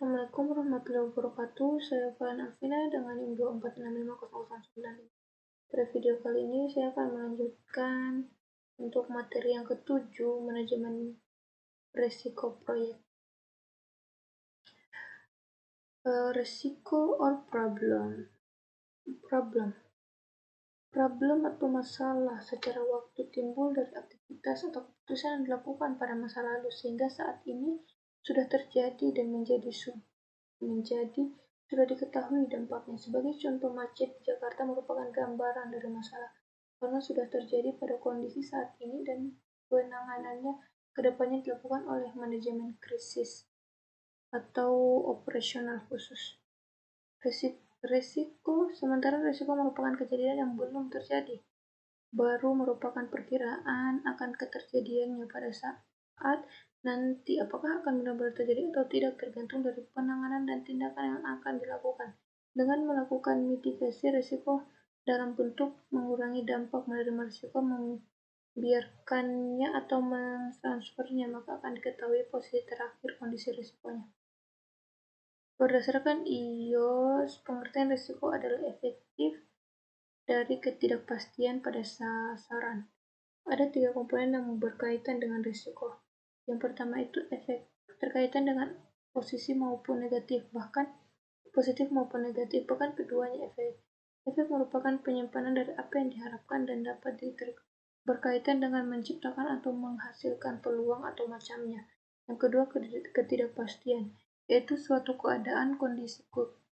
Assalamualaikum warahmatullahi wabarakatuh. Saya Falan Alvina dengan NIM 2465099. Pada video kali ini saya akan melanjutkan untuk materi yang ketujuh, manajemen resiko proyek. Resiko or problem atau masalah secara waktu timbul dari aktivitas atau keputusan yang dilakukan pada masa lalu sehingga saat ini sudah terjadi dan menjadi sudah diketahui dampaknya. Sebagai contoh, macet di Jakarta merupakan gambaran dari masalah karena sudah terjadi pada kondisi saat ini dan penanganannya kedepannya dilakukan oleh manajemen krisis atau operasional khusus. Sementara resiko merupakan kejadian yang belum terjadi, baru merupakan perkiraan akan keterjadiannya pada saat nanti. Apakah akan benar-benar terjadi atau tidak tergantung dari penanganan dan tindakan yang akan dilakukan. Dengan melakukan mitigasi risiko dalam bentuk mengurangi dampak menerima risiko, membiarkannya atau mentransfernya, maka akan diketahui posisi terakhir kondisi risikonya. Berdasarkan IOS, pengertian risiko adalah efektif dari ketidakpastian pada sasaran. Ada 3 komponen yang berkaitan dengan risiko. Yang pertama itu efek, berkaitan dengan posisi maupun negatif, bahkan positif maupun negatif, bahkan keduanya efek. Efek merupakan penyimpanan dari apa yang diharapkan dan dapat berkaitan dengan menciptakan atau menghasilkan peluang atau macamnya. Yang kedua, ketidakpastian, yaitu suatu keadaan, kondisi,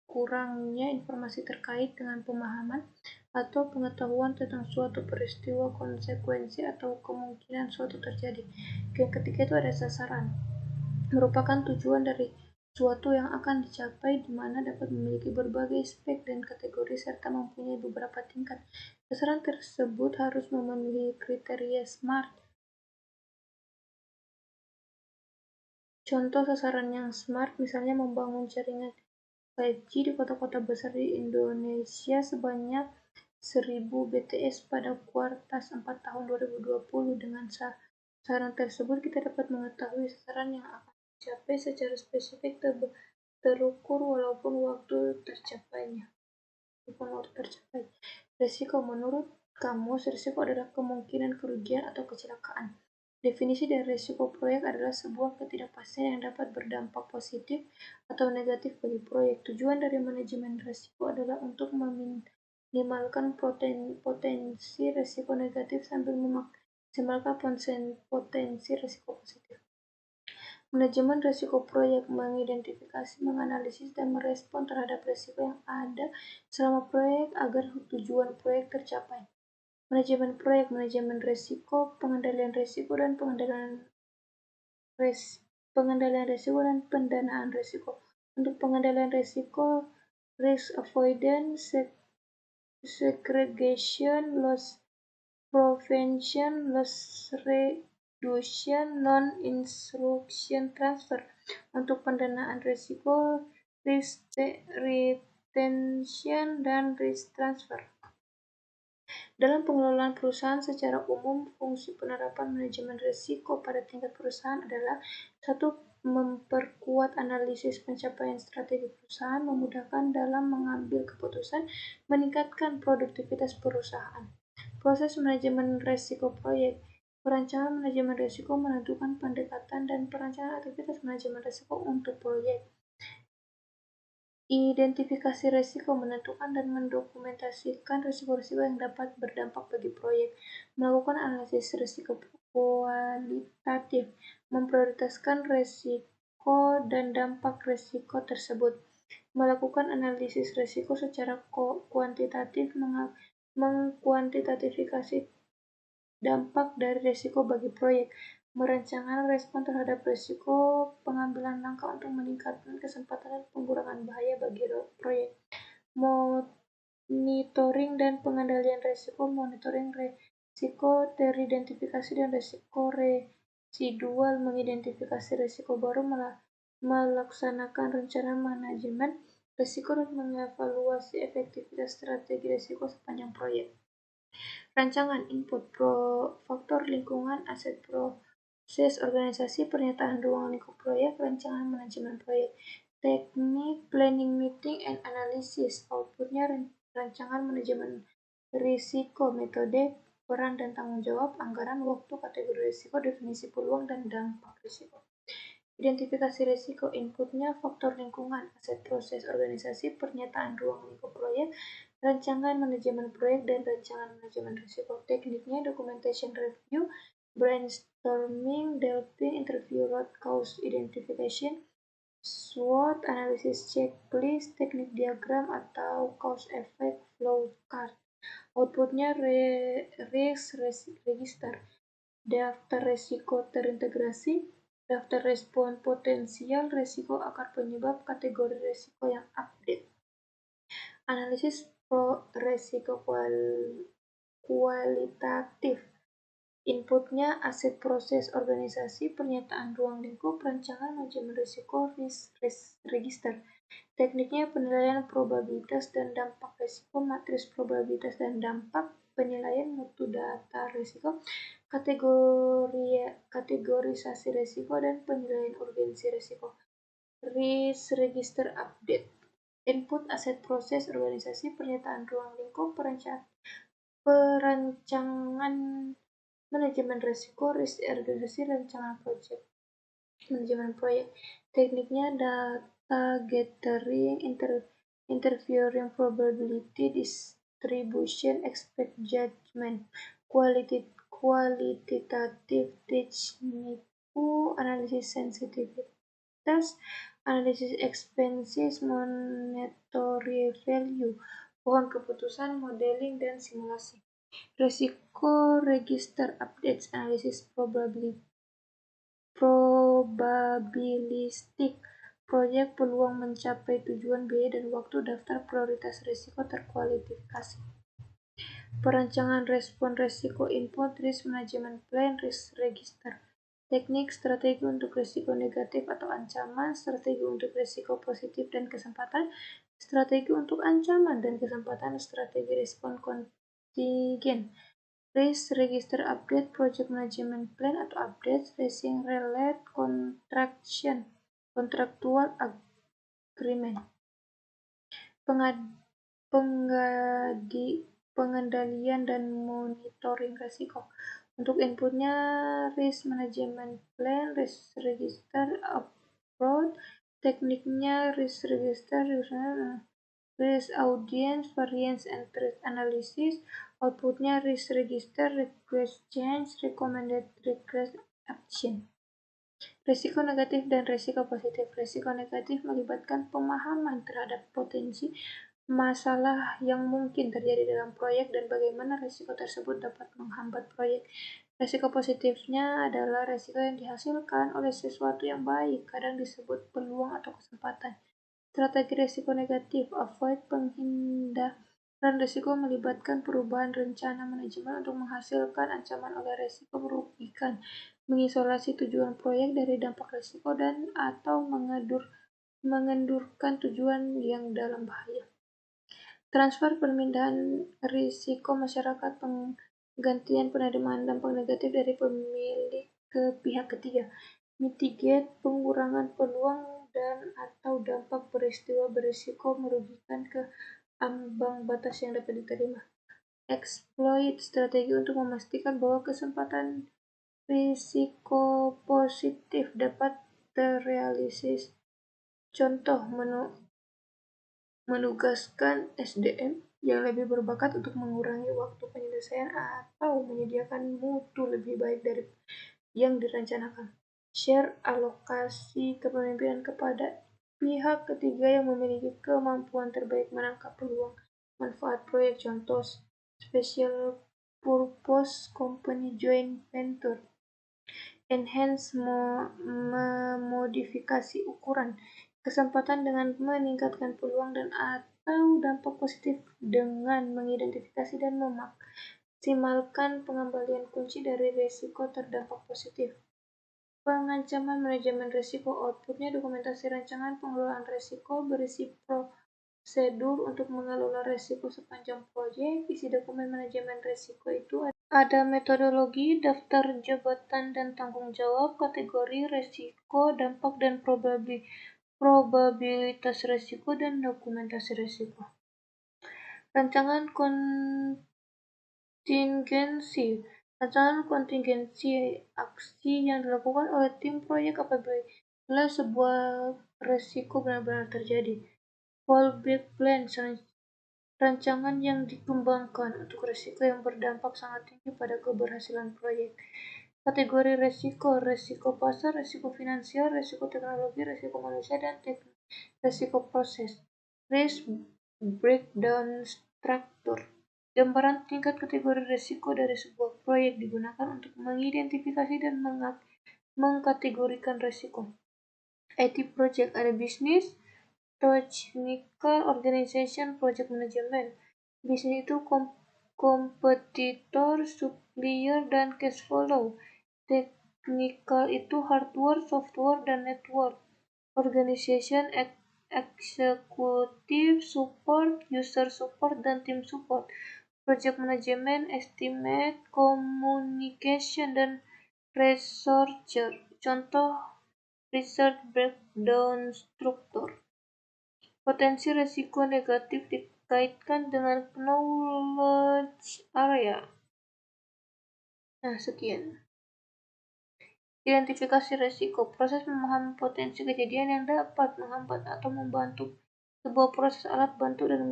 kurangnya informasi terkait dengan pemahaman atau pengetahuan tentang suatu peristiwa, konsekuensi, atau kemungkinan suatu terjadi. Yang ketiga itu ada sasaran, merupakan tujuan dari suatu yang akan dicapai, di mana dapat memiliki berbagai spek dan kategori serta mempunyai beberapa tingkat. Sasaran tersebut harus memenuhi kriteria SMART. Contoh sasaran yang SMART misalnya membangun jaringan 5G di kota-kota besar di Indonesia sebanyak 1000 BTS pada kuartal 4 tahun 2020. Dengan sasaran tersebut kita dapat mengetahui sasaran yang akan dicapai secara spesifik, terukur walaupun waktu tercapainya. Risiko menurut kamus, risiko adalah kemungkinan kerugian atau kecelakaan. Definisi dari risiko proyek adalah sebuah ketidakpastian yang dapat berdampak positif atau negatif bagi proyek. Tujuan dari manajemen risiko adalah untuk meminimalkan potensi risiko negatif sambil memaksimalkan potensi risiko positif. Manajemen risiko proyek mengidentifikasi, menganalisis, dan merespon terhadap risiko yang ada selama proyek agar tujuan proyek tercapai. Manajemen proyek, manajemen risiko, pengendalian risiko, dan pendanaan risiko. Untuk pengendalian risiko, risk avoidance, segregation, loss prevention, loss reduction, non-instruction transfer. Untuk pendanaan risiko, risk retention, dan risk transfer. Dalam pengelolaan perusahaan secara umum, fungsi penerapan manajemen risiko pada tingkat perusahaan adalah 1. Memperkuat analisis pencapaian strategi perusahaan, memudahkan dalam mengambil keputusan, meningkatkan produktivitas perusahaan. Proses manajemen risiko proyek. Perancangan manajemen risiko menentukan pendekatan dan perancangan aktivitas manajemen risiko untuk proyek. Identifikasi risiko, menentukan dan mendokumentasikan risiko-risiko yang dapat berdampak bagi proyek. Melakukan analisis risiko kualitatif, memprioritaskan risiko dan dampak risiko tersebut. Melakukan analisis risiko secara kuantitatif, mengkuantitatifkan dampak dari risiko bagi proyek. Merencanakan respon terhadap risiko, pengambilan langkah untuk meningkatkan kesempatan dan pengurangan bahaya bagi proyek. Monitoring dan pengendalian risiko, monitoring risiko teridentifikasi dan risiko residual, mengidentifikasi risiko baru, melaksanakan rencana manajemen risiko, dan mengevaluasi efektivitas strategi risiko sepanjang proyek. Rancangan input, faktor lingkungan, aset proses organisasi, pernyataan ruang lingkup proyek, rancangan manajemen proyek. Teknik planning, meeting, and analysis. Outputnya rancangan manajemen risiko, metode, peran dan tanggung jawab, anggaran, waktu, kategori risiko, definisi peluang, dan dampak risiko. Identifikasi risiko. Inputnya faktor lingkungan, aset proses organisasi, pernyataan ruang lingkup proyek, rancangan manajemen proyek, dan rancangan manajemen risiko. Tekniknya documentation review, brainstorming, delving, interview, root cause identification, SWOT, analisis checklist, teknik diagram atau cause effect flow chart. Outputnya risk register, daftar risiko terintegrasi, daftar respon potensial, risiko akar penyebab, kategori risiko yang update. Analisis risiko kualitatif. Inputnya aset proses organisasi, pernyataan ruang lingkup, rancangan manajemen risiko, risk register. Tekniknya penilaian probabilitas dan dampak risiko, matriks probabilitas dan dampak, penilaian mutu data risiko, kategorisasi risiko, dan penilaian urgensi risiko. Risk register update. Input aset proses organisasi, pernyataan ruang lingkup, perancangan manajemen risiko, risk organisasi, rancangan project, manajemen proyek. Tekniknya data gathering, interviewing, probability distribution, expert judgment, qualitative technique, analisis sensitivitas, analisis expenses, monetary value, pohon keputusan, modeling, dan simulasi. Risiko register updates, analisis probabilistik, proyek, peluang mencapai tujuan, biaya dan waktu, daftar prioritas risiko terkualifikasi. Perancangan respon risiko, input, risk management plan, risk register. Teknik, strategi untuk risiko negatif atau ancaman, strategi untuk risiko positif dan kesempatan, strategi untuk ancaman dan kesempatan, strategi respon kontingen. Risk register update, project management plan atau update, racing relate, contractual agreement. Pengendalian dan monitoring risiko. Untuk inputnya risk management plan, risk register upload, tekniknya risk register, risk audience, variance and threat analysis, outputnya risk register, request change, recommended request action. Risiko negatif dan risiko positif. Risiko negatif melibatkan pemahaman terhadap potensi masalah yang mungkin terjadi dalam proyek dan bagaimana risiko tersebut dapat menghambat proyek. Risiko positifnya adalah risiko yang dihasilkan oleh sesuatu yang baik, kadang disebut peluang atau kesempatan. Strategi risiko negatif, avoid, penghindaran risiko melibatkan perubahan rencana manajemen untuk menghasilkan ancaman oleh risiko merugikan, mengisolasi tujuan proyek dari dampak risiko dan atau mengendurkan tujuan yang dalam bahaya. Transfer, pemindahan risiko masyarakat, penggantian penerimaan dampak negatif dari pemilik ke pihak ketiga. Mitigate, pengurangan peluang dan atau dampak peristiwa berisiko merugikan ke ambang batas yang dapat diterima. Exploit, strategi untuk memastikan bahwa kesempatan risiko positif dapat terrealisasi. Contoh, menugaskan SDM yang lebih berbakat untuk mengurangi waktu penyelesaian atau menyediakan mutu lebih baik dari yang direncanakan. Share, alokasi kepemimpinan kepada pihak ketiga yang memiliki kemampuan terbaik menangkap peluang manfaat proyek. Contoh, special purpose company joint venture. Enhance, memodifikasi ukuran kesempatan dengan meningkatkan peluang dan atau dampak positif dengan mengidentifikasi dan memaksimalkan pengembalian kunci dari risiko terdampak positif. Pengancaman manajemen risiko, outputnya dokumentasi rancangan pengelolaan risiko berisi prosedur untuk mengelola risiko sepanjang proyek. Isi dokumen manajemen risiko itu ada metodologi, daftar jabatan dan tanggung jawab, kategori, risiko, dampak, dan probabilitas resiko, dan dokumentasi resiko. Rancangan kontingensi. Rancangan kontingensi aksi yang dilakukan oleh tim proyek apabila sebuah resiko benar-benar terjadi. Fallback plan. Rancangan yang dikembangkan untuk resiko yang berdampak sangat tinggi pada keberhasilan proyek. Kategori resiko: resiko pasar, resiko finansial, resiko teknologi, resiko manusia, dan resiko proses. Risk breakdown structure. Gambaran tingkat kategori resiko dari sebuah proyek digunakan untuk mengidentifikasi dan mengkategorikan resiko. IT project ada bisnis, technical, organization, project management. Bisnis itu kompetitor, supplier, dan cash flow. Technical itu hardware, software, dan network. Organization, executive support, user support, dan team support. Project management, estimate, communication, dan researcher. Contoh research breakdown structure. Potensi resiko negatif dikaitkan dengan knowledge area. Nah, sekian. Identifikasi resiko. Proses memahami potensi kejadian yang dapat menghambat atau membantu sebuah proses, alat bantu, dan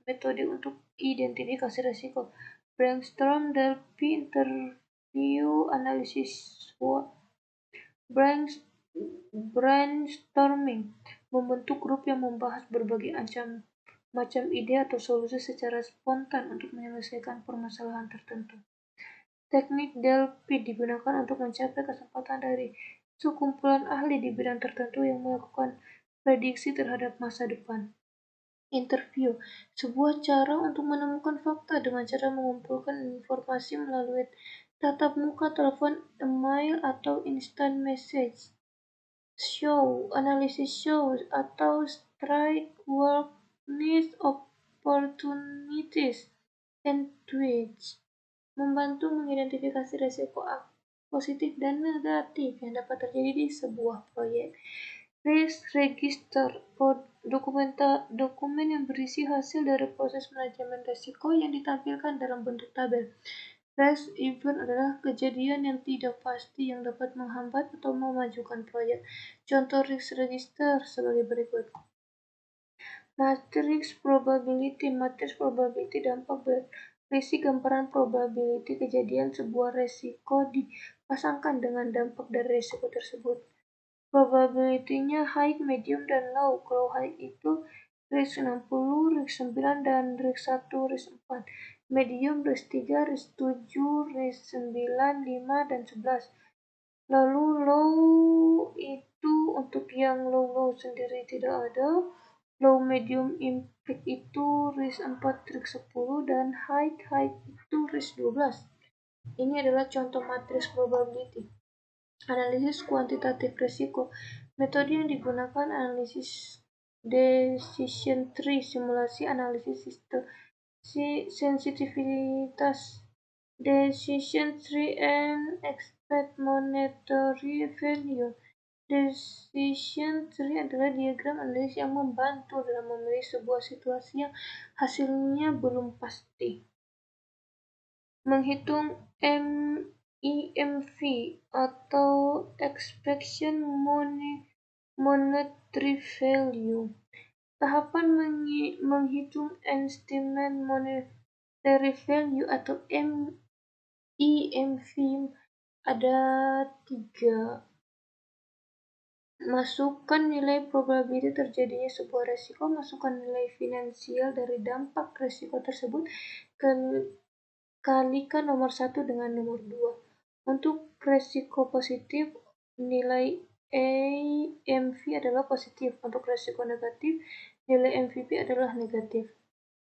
metode untuk identifikasi resiko. Brainstorm, Delphi, interview, analisis SWOT. Brainstorming, membentuk grup yang membahas berbagai macam ide atau solusi secara spontan untuk menyelesaikan permasalahan tertentu. Teknik Delphi digunakan untuk mencapai kesempatan dari sekumpulan ahli di bidang tertentu yang melakukan prediksi terhadap masa depan. Interview, sebuah cara untuk menemukan fakta dengan cara mengumpulkan informasi melalui tatap muka, telepon, email, atau instant message. Show, analisis show, atau strike weakness, opportunities, and threats. Membantu mengidentifikasi resiko positif dan negatif yang dapat terjadi di sebuah proyek. Risk register, dokumen yang berisi hasil dari proses manajemen risiko yang ditampilkan dalam bentuk tabel. Risk event adalah kejadian yang tidak pasti yang dapat menghambat atau memajukan proyek. Contoh risk register sebagai berikut. Matriks probability. Matriks probability dampak berisi gambaran probability kejadian sebuah resiko dipasangkan dengan dampak dari resiko tersebut. Probability-nya high, medium, dan low. Kalau high itu risk 60, risk 9, dan risk 1, risk 4. Medium, risk 3, risk 7, risk 9, 5, dan 11. Lalu low itu untuk yang low sendiri tidak ada. Low medium impact itu risk 4, risk 10, dan high itu risk 12. Ini adalah contoh matriks probability. Analisis kuantitatif risiko. Metode yang digunakan analisis decision tree, simulasi, analisis sensitivitas, decision tree, and expect monetary value. Decision tree adalah diagram analisis yang membantu dalam memilih sebuah situasi yang hasilnya belum pasti. Menghitung EMV atau Expected Monetary Value. Tahapan menghitung Estimated Monetary Value atau EMV ada 3. Masukkan nilai probability terjadinya sebuah resiko, masukkan nilai finansial dari dampak resiko tersebut, kalikan nomor 1 dengan nomor 2. Untuk resiko positif, nilai EMV adalah positif. Untuk resiko negatif, nilai MVP adalah negatif.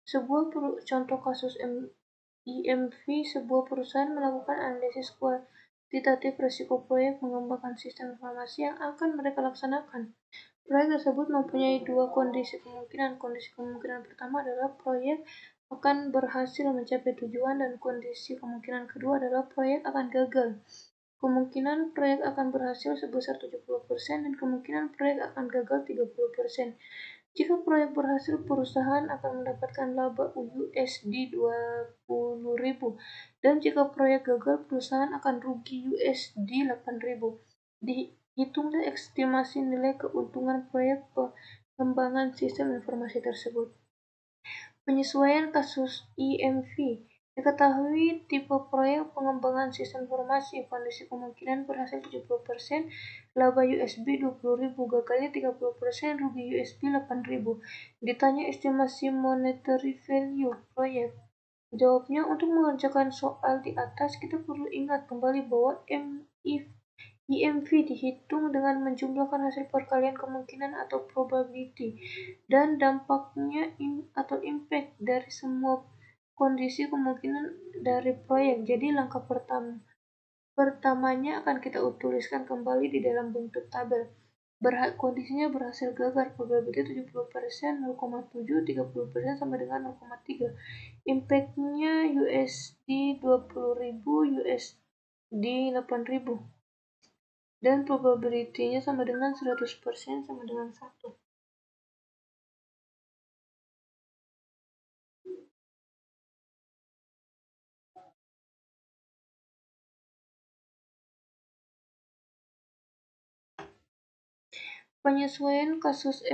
Sebuah contoh kasus EMV, sebuah perusahaan melakukan analisis kuantitatif risiko proyek mengembangkan sistem informasi yang akan mereka laksanakan. Proyek tersebut mempunyai 2 kondisi kemungkinan. Kondisi kemungkinan pertama adalah proyek akan berhasil mencapai tujuan, dan kondisi kemungkinan kedua adalah proyek akan gagal. Kemungkinan proyek akan berhasil sebesar 70% dan kemungkinan proyek akan gagal 30%. Jika proyek berhasil, perusahaan akan mendapatkan laba USD 20.000 dan jika proyek gagal, perusahaan akan rugi USD 8.000. Dihitunglah estimasi nilai keuntungan proyek pengembangan sistem informasi tersebut. Penyesuaian kasus IMV. Diketahui tipe proyek pengembangan sistem informasi, kondisi kemungkinan berhasil 70%, laba USD 20.000, gagalnya 30%, rugi USD 8.000. Ditanya estimasi monetary value proyek. Jawabnya, untuk mengerjakan soal di atas, kita perlu ingat kembali bahwa IMV dihitung dengan menjumlahkan hasil perkalian kemungkinan atau probability dan dampaknya atau impact dari semua kondisi kemungkinan dari proyek. Jadi langkah pertamanya akan kita tuliskan kembali di dalam bentuk tabel. Kondisinya berhasil gagal, probability 70%, 0,7, 30% sama dengan 0,3. Impactnya USD 20.000, USD 8.000. Dan probability-nya sama dengan 100% sama dengan 1. Penyesuaian kasus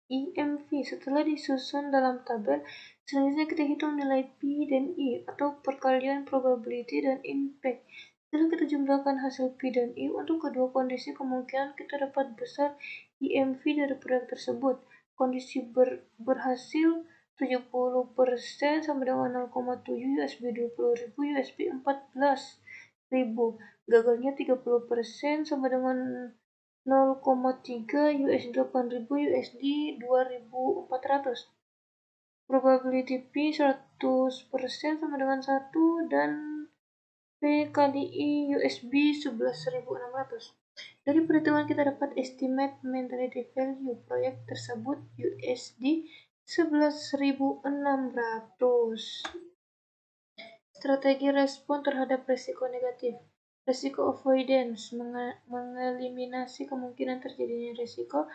IMV setelah disusun dalam tabel, selanjutnya kita hitung nilai P dan I atau perkalian probability dan impact. Setelah kita jumlahkan hasil P dan I untuk kedua kondisi, kemungkinan kita dapat besar IMV dari proyek tersebut. Kondisi berhasil 70% sama dengan 0,7 USB 20.000, USB 14.000. Gagalnya 30% sama dengan 0,3 USD 8.000, USD 2.400. Probability P 100% sama dengan 1 dan P kali I USB 11.600. Dari perhitungan kita dapat estimate monetary value proyek tersebut USD 11.600. Strategi respon terhadap risiko negatif. Risiko avoidance, mengeliminasi kemungkinan terjadinya risiko.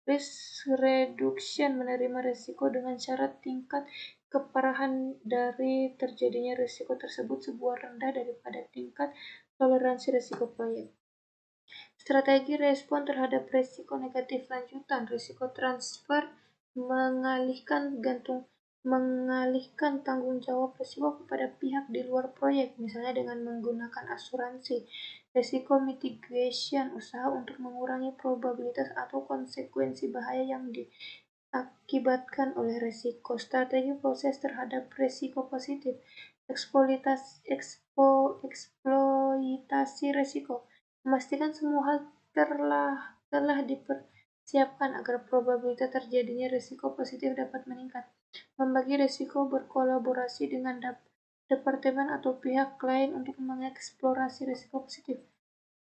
Risk reduction, menerima risiko dengan syarat tingkat keparahan dari terjadinya risiko tersebut sebuah rendah daripada tingkat toleransi risiko proyek. Strategi respon terhadap risiko negatif lanjutan. Risiko transfer, mengalihkan tanggung jawab risiko kepada pihak di luar proyek, misalnya dengan menggunakan asuransi. Risiko mitigation, usaha untuk mengurangi probabilitas atau konsekuensi bahaya yang diakibatkan oleh risiko. Strategi proses terhadap risiko positif. Eksploitasi risiko, memastikan semua hal telah dipersiapkan agar probabilitas terjadinya risiko positif dapat meningkat. Membagi risiko, berkolaborasi dengan departemen atau pihak lain untuk mengeksplorasi risiko positif.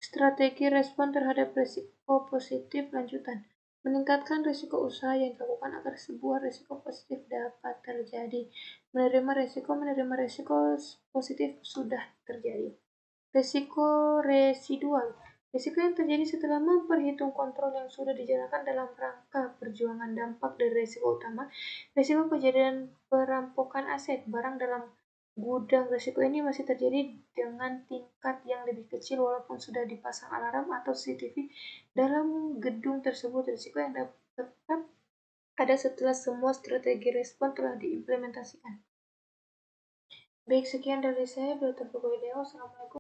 Strategi respon terhadap risiko positif lanjutan. Meningkatkan risiko usaha yang dilakukan agar sebuah risiko positif dapat terjadi. Menerima risiko positif sudah terjadi. Risiko residual. Risiko yang terjadi setelah memperhitung kontrol yang sudah dijalankan dalam rangka perjuangan dampak dari risiko utama. Risiko kejadian perampokan aset barang dalam gudang. Risiko ini masih terjadi dengan tingkat yang lebih kecil walaupun sudah dipasang alarm atau CCTV dalam gedung tersebut. Risiko yang tetap ada setelah semua strategi respon telah diimplementasikan. Baik, sekian dari saya. Bila terlalu Assalamualaikum.